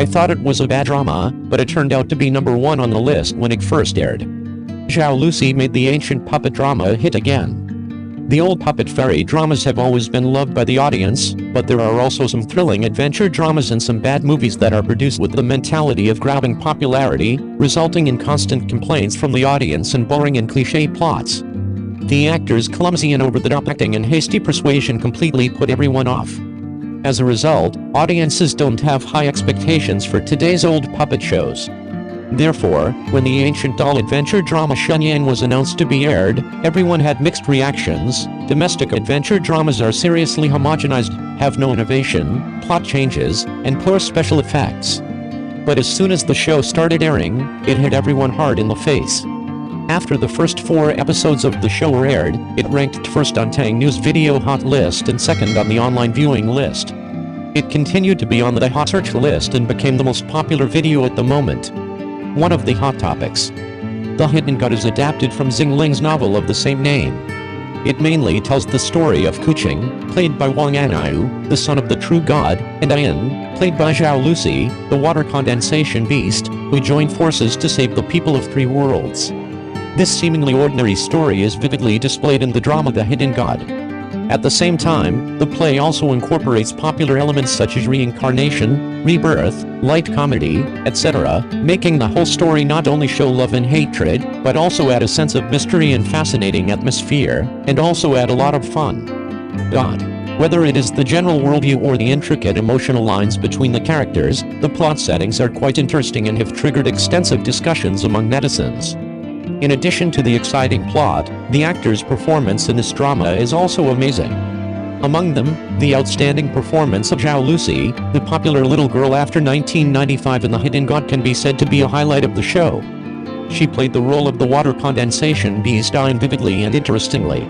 I thought it was a bad drama, but it turned out to be number one on the list when it first aired. Zhao Lusi made the ancient puppet drama a hit again. The old puppet fairy dramas have always been loved by the audience, but there are also some thrilling adventure dramas and some bad movies that are produced with the mentality of grabbing popularity, resulting in constant complaints from the audience and boring and cliché plots. The actors' clumsy and over-the-top acting and hasty persuasion completely put everyone off. As a result, audiences don't have high expectations for today's old puppet shows. Therefore, when the ancient doll adventure drama Cheng Yi was announced to be aired, everyone had mixed reactions. Domestic adventure dramas are seriously homogenized, have no innovation, plot changes, and poor special effects. But as soon as the show started airing, it hit everyone hard in the face. After the first 4 episodes of the show were aired, it ranked first on Tang News Video Hot List and second on the online viewing list. It continued to be on the Hot Search list and became the most popular video at the moment. One of the hot topics. The Hidden God is adapted from Xing Ling's novel of the same name. It mainly tells the story of Kuching, played by Wang Anayu, the son of the true god, and Ayan, played by Zhao Lusi, the water condensation beast, who join forces to save the people of 3 worlds. This seemingly ordinary story is vividly displayed in the drama The Hidden God. At the same time, the play also incorporates popular elements such as reincarnation, rebirth, light comedy, etc., making the whole story not only show love and hatred, but also add a sense of mystery and fascinating atmosphere, and also add a lot of fun. God. Whether it is the general worldview or the intricate emotional lines between the characters, the plot settings are quite interesting and have triggered extensive discussions among netizens. In addition to the exciting plot, the actors' performance in this drama is also amazing. Among them, the outstanding performance of Zhao Lusi, the popular little girl after 1995 in The Hidden God, can be said to be a highlight of the show. She played the role of the water condensation beast vividly and interestingly.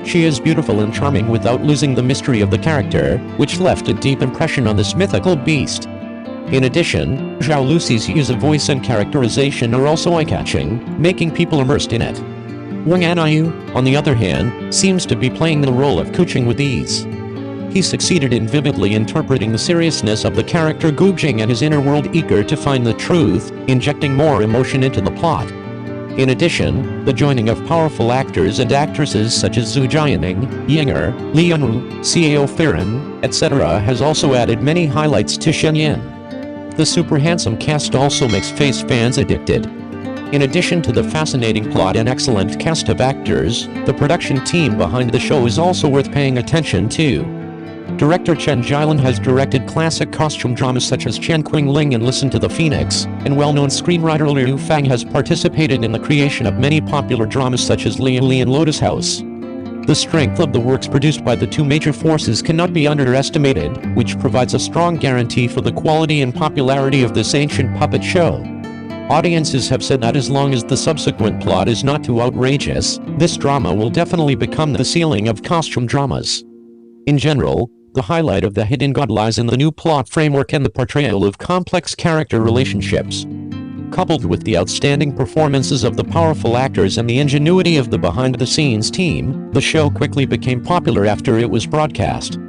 She is beautiful and charming without losing the mystery of the character, which left a deep impression on this mythical beast. In addition, Zhao Lusi's use of voice and characterization are also eye-catching, making people immersed in it. Wang Anayu, on the other hand, seems to be playing the role of Kuching with ease. He succeeded in vividly interpreting the seriousness of the character Gujing and his inner world eager to find the truth, injecting more emotion into the plot. In addition, the joining of powerful actors and actresses such as Zhu Jianing, Yinger, Li Yunwu, Xiao Firen, etc. has also added many highlights to Cheng Yi. The super handsome cast also makes face fans addicted. In addition to the fascinating plot and excellent cast of actors, the production team behind the show is also worth paying attention to. Director Chen Jilan has directed classic costume dramas such as Chen Qingling and Listen to the Phoenix, and well-known screenwriter Liu Fang has participated in the creation of many popular dramas such as Li and Lotus House. The strength of the works produced by the 2 major forces cannot be underestimated, which provides a strong guarantee for the quality and popularity of this ancient puppet show. Audiences have said that as long as the subsequent plot is not too outrageous, this drama will definitely become the ceiling of costume dramas. In general, the highlight of The Hidden God lies in the new plot framework and the portrayal of complex character relationships. Coupled with the outstanding performances of the powerful actors and the ingenuity of the behind-the-scenes team, the show quickly became popular after it was broadcast.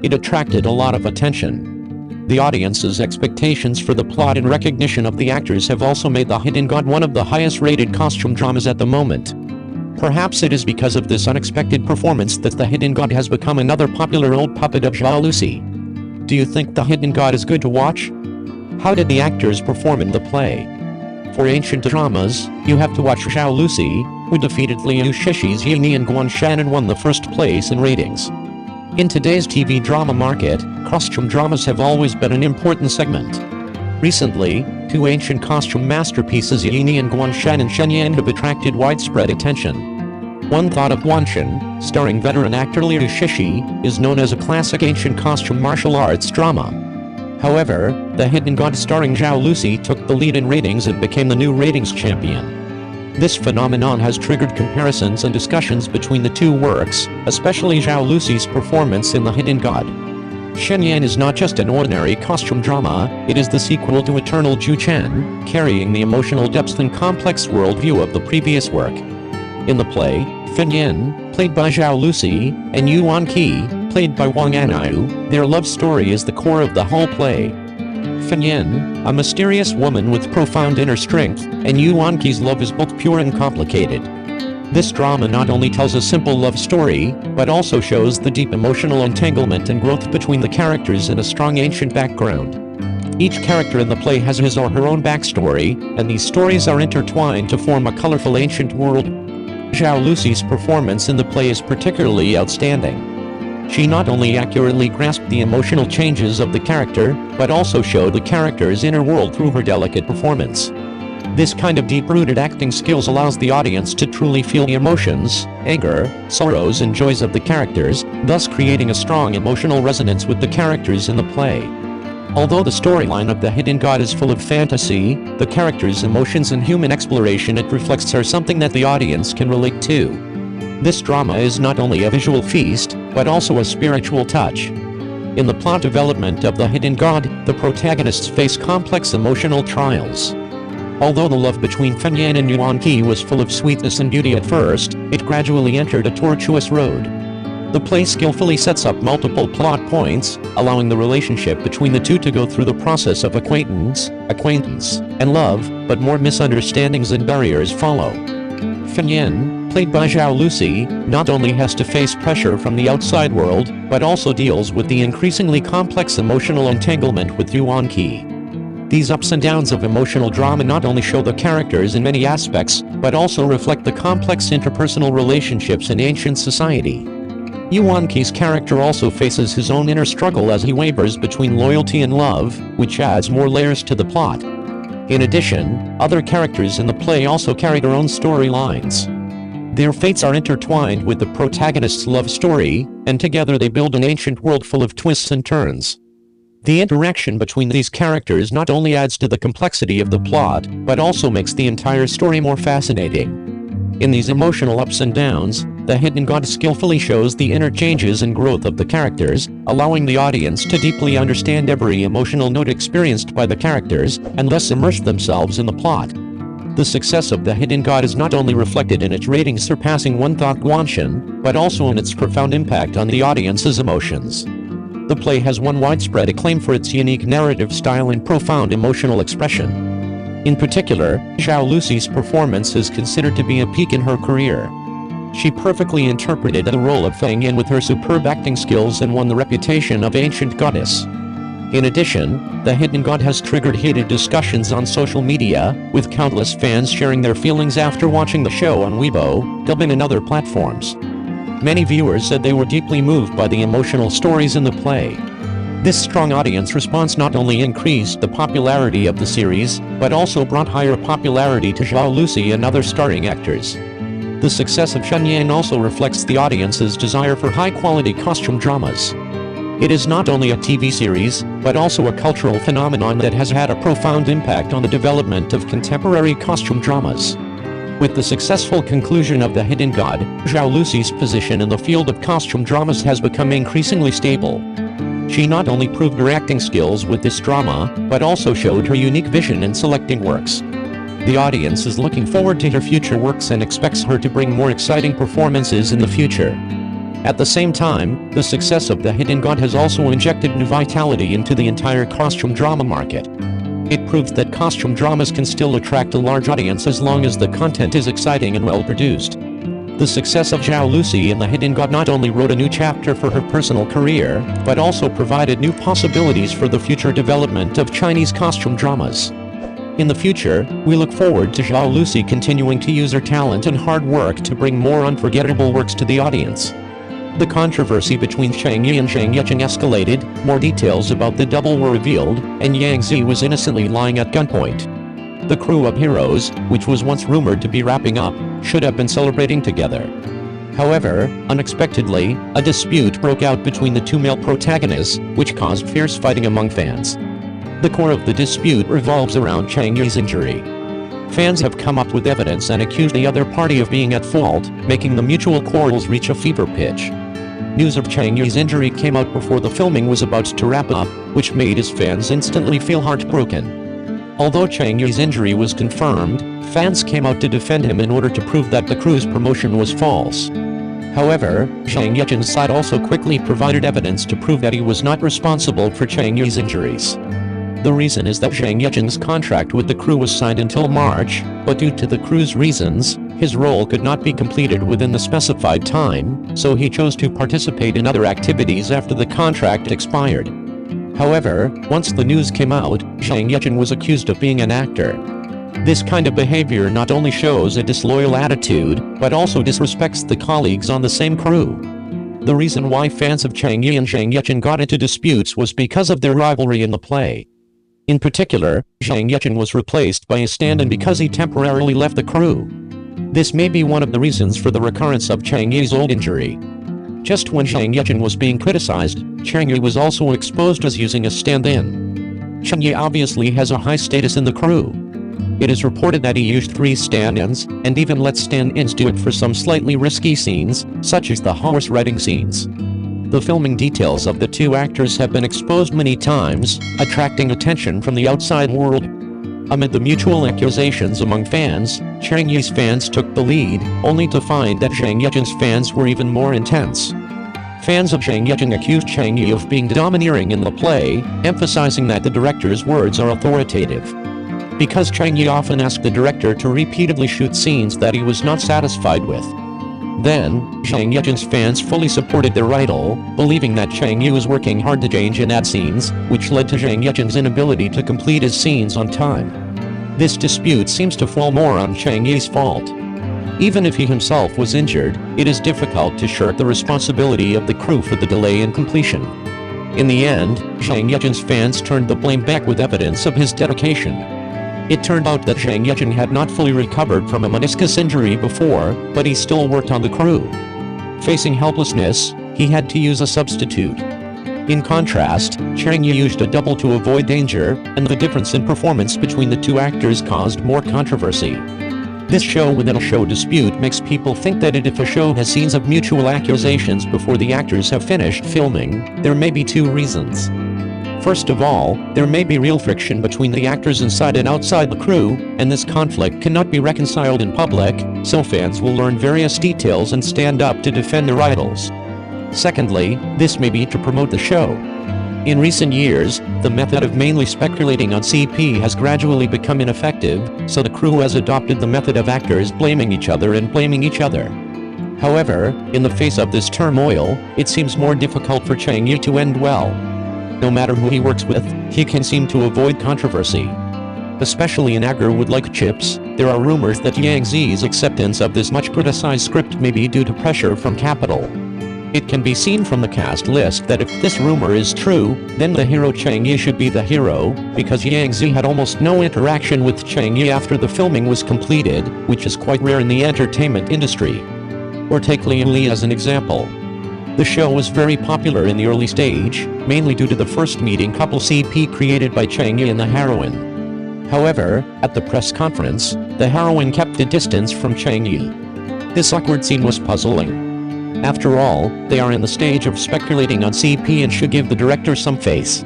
It attracted a lot of attention. The audience's expectations for the plot and recognition of the actors have also made The Hidden God one of the highest-rated costume dramas at the moment. Perhaps it is because of this unexpected performance that The Hidden God has become another popular old puppet of Zhao Lusi. Do you think The Hidden God is good to watch? How did the actors perform in the play? For ancient dramas, you have to watch Zhao Lusi, who defeated Liu Shishi's Yini and Guanshan and won the first place in ratings. In today's TV drama market, costume dramas have always been an important segment. Recently, 2 ancient costume masterpieces Yini and Guanshan and Cheng Yi have attracted widespread attention. One Thought of Guanshan, starring veteran actor Liu Shishi, is known as a classic ancient costume martial arts drama. However, The Hidden God starring Zhao Lusi took the lead in ratings and became the new ratings champion. This phenomenon has triggered comparisons and discussions between the 2 works, especially Zhao Lusi's performance in The Hidden God. Cheng Yi is not just an ordinary costume drama, it is the sequel to Eternal Ju Chen, carrying the emotional depth and complex worldview of the previous work. In the play, Fin Yin, played by Zhao Lusi, and Yuan Qi, played by Wang Anayu, their love story is the core of the whole play. Fen Yin, a mysterious woman with profound inner strength, and Yuan Qi's love is both pure and complicated. This drama not only tells a simple love story, but also shows the deep emotional entanglement and growth between the characters in a strong ancient background. Each character in the play has his or her own backstory, and these stories are intertwined to form a colorful ancient world. Zhao Lusi's performance in the play is particularly outstanding. She not only accurately grasped the emotional changes of the character, but also showed the character's inner world through her delicate performance. This kind of deep-rooted acting skills allows the audience to truly feel the emotions, anger, sorrows and joys of the characters, thus creating a strong emotional resonance with the characters in the play. Although the storyline of The Hidden God is full of fantasy, the characters' emotions and human exploration it reflects are something that the audience can relate to. This drama is not only a visual feast, but also a spiritual touch. In the plot development of The Hidden God, the protagonists face complex emotional trials. Although the love between Fen Yin and Yuan Qi was full of sweetness and beauty at first, it gradually entered a tortuous road. The play skillfully sets up multiple plot points, allowing the relationship between the two to go through the process of acquaintance, and love, but more misunderstandings and barriers follow. Fen Yin, played by Zhao Lusi, not only has to face pressure from the outside world, but also deals with the increasingly complex emotional entanglement with Yuan Qi. These ups and downs of emotional drama not only show the characters in many aspects, but also reflect the complex interpersonal relationships in ancient society. Yuan Qi's character also faces his own inner struggle as he wavers between loyalty and love, which adds more layers to the plot. In addition, other characters in the play also carry their own storylines. Their fates are intertwined with the protagonist's love story, and together they build an ancient world full of twists and turns. The interaction between these characters not only adds to the complexity of the plot, but also makes the entire story more fascinating. In these emotional ups and downs, The Hidden God skillfully shows the inner changes and growth of the characters, allowing the audience to deeply understand every emotional note experienced by the characters, and thus immerse themselves in the plot. The success of The Hidden God is not only reflected in its ratings surpassing 1,000 Guanshan, but also in its profound impact on the audience's emotions. The play has won widespread acclaim for its unique narrative style and profound emotional expression. In particular, Zhao Lusi's performance is considered to be a peak in her career. She perfectly interpreted the role of Fen Yin with her superb acting skills and won the reputation of ancient goddess. In addition, The Hidden God has triggered heated discussions on social media, with countless fans sharing their feelings after watching the show on Weibo, Douyin and other platforms. Many viewers said they were deeply moved by the emotional stories in the play. This strong audience response not only increased the popularity of the series, but also brought higher popularity to Zhao Lusi and other starring actors. The success of Fen Yin also reflects the audience's desire for high-quality costume dramas. It is not only a TV series, but also a cultural phenomenon that has had a profound impact on the development of contemporary costume dramas. With the successful conclusion of The Hidden God, Zhao Lusi's position in the field of costume dramas has become increasingly stable. She not only proved her acting skills with this drama, but also showed her unique vision in selecting works. The audience is looking forward to her future works and expects her to bring more exciting performances in the future. At the same time, the success of The Hidden God has also injected new vitality into the entire costume drama market. It proves that costume dramas can still attract a large audience as long as the content is exciting and well-produced. The success of Zhao Lusi in The Hidden God not only wrote a new chapter for her personal career, but also provided new possibilities for the future development of Chinese costume dramas. In the future, we look forward to Zhao Lusi continuing to use her talent and hard work to bring more unforgettable works to the audience. The controversy between Cheng Yi and Zheng Yecheng escalated, more details about the double were revealed, and Yang Zi was innocently lying at gunpoint. The crew of heroes, which was once rumored to be wrapping up, should have been celebrating together. However, unexpectedly, a dispute broke out between the two male protagonists, which caused fierce fighting among fans. The core of the dispute revolves around Cheng Yi's injury. Fans have come up with evidence and accused the other party of being at fault, making the mutual quarrels reach a fever pitch. News of Cheng Yi's injury came out before the filming was about to wrap up, which made his fans instantly feel heartbroken. Although Cheng Yi's injury was confirmed, fans came out to defend him in order to prove that the crew's promotion was false. However, Zheng Yecheng's side also quickly provided evidence to prove that he was not responsible for Cheng Yi's injuries. The reason is that Zhang Yecheng's contract with the crew was signed until March, but due to the crew's reasons, his role could not be completed within the specified time, so he chose to participate in other activities after the contract expired. However, once the news came out, Zhang Yecheng was accused of being an actor. This kind of behavior not only shows a disloyal attitude, but also disrespects the colleagues on the same crew. The reason why fans of Cheng Yi and Zheng got into disputes was because of their rivalry in the play. In particular, Zhang Yecheng was replaced by a stand-in because he temporarily left the crew. This may be one of the reasons for the recurrence of Cheng Yi's old injury. Just when Zhang Yecheng was being criticized, Cheng Yi was also exposed as using a stand-in. Cheng Yi obviously has a high status in the crew. It is reported that he used 3 stand-ins, and even let stand-ins do it for some slightly risky scenes, such as the horse riding scenes. The filming details of the 2 actors have been exposed many times, attracting attention from the outside world. Amid the mutual accusations among fans, Cheng Yi's fans took the lead, only to find that Zhang Yecheng's fans were even more intense. Fans of Zhang Yecheng accused Cheng Yi of being domineering in the play, emphasizing that the director's words are authoritative. Because Cheng Yi often asked the director to repeatedly shoot scenes that he was not satisfied with. Then, Zhang Yecheng's fans fully supported their idol, believing that Cheng Yi was working hard to change and add scenes, which led to Zhang Yecheng's inability to complete his scenes on time. This dispute seems to fall more on Cheng Yi's fault. Even if he himself was injured, it is difficult to shirk the responsibility of the crew for the delay in completion. In the end, Zhang Yecheng's fans turned the blame back with evidence of his dedication. It turned out that Zhang Yecheng had not fully recovered from a meniscus injury before, but he still worked on the crew. Facing helplessness, he had to use a substitute. In contrast, Cheng Yi used a double to avoid danger, and the difference in performance between the 2 actors caused more controversy. This show-within-a-show dispute makes people think that if a show has scenes of mutual accusations before the actors have finished filming, there may be 2 reasons. First of all, there may be real friction between the actors inside and outside the crew, and this conflict cannot be reconciled in public, so fans will learn various details and stand up to defend their idols. Secondly, this may be to promote the show. In recent years, the method of mainly speculating on CP has gradually become ineffective, so the crew has adopted the method of actors blaming each other and blaming each other. However, in the face of this turmoil, it seems more difficult for Cheng Yi to end well. No matter who he works with, he can seem to avoid controversy. Especially in Agarwood-like chips, there are rumors that Yang Zi's acceptance of this much criticized script may be due to pressure from Capital. It can be seen from the cast list that if this rumor is true, then the hero Cheng Yi should be the hero, because Yang Zi had almost no interaction with Cheng Yi after the filming was completed, which is quite rare in the entertainment industry. Or take Lian Li as an example. The show was very popular in the early stage, mainly due to the first meeting couple CP created by Cheng Yi and the heroine. However, at the press conference, the heroine kept a distance from Cheng Yi. This awkward scene was puzzling. After all, they are in the stage of speculating on CP and should give the director some face.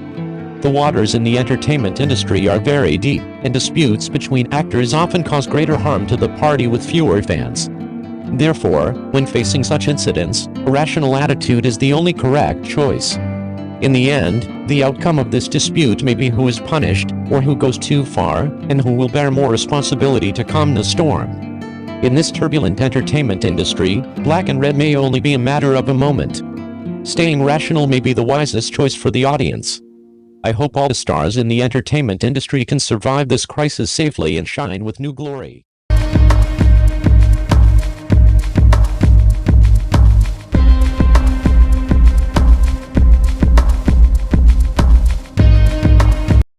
The waters in the entertainment industry are very deep, and disputes between actors often cause greater harm to the party with fewer fans. Therefore, when facing such incidents, a rational attitude is the only correct choice. In the end, the outcome of this dispute may be who is punished, or who goes too far, and who will bear more responsibility to calm the storm. In this turbulent entertainment industry, black and red may only be a matter of a moment. Staying rational may be the wisest choice for the audience. I hope all the stars in the entertainment industry can survive this crisis safely and shine with new glory.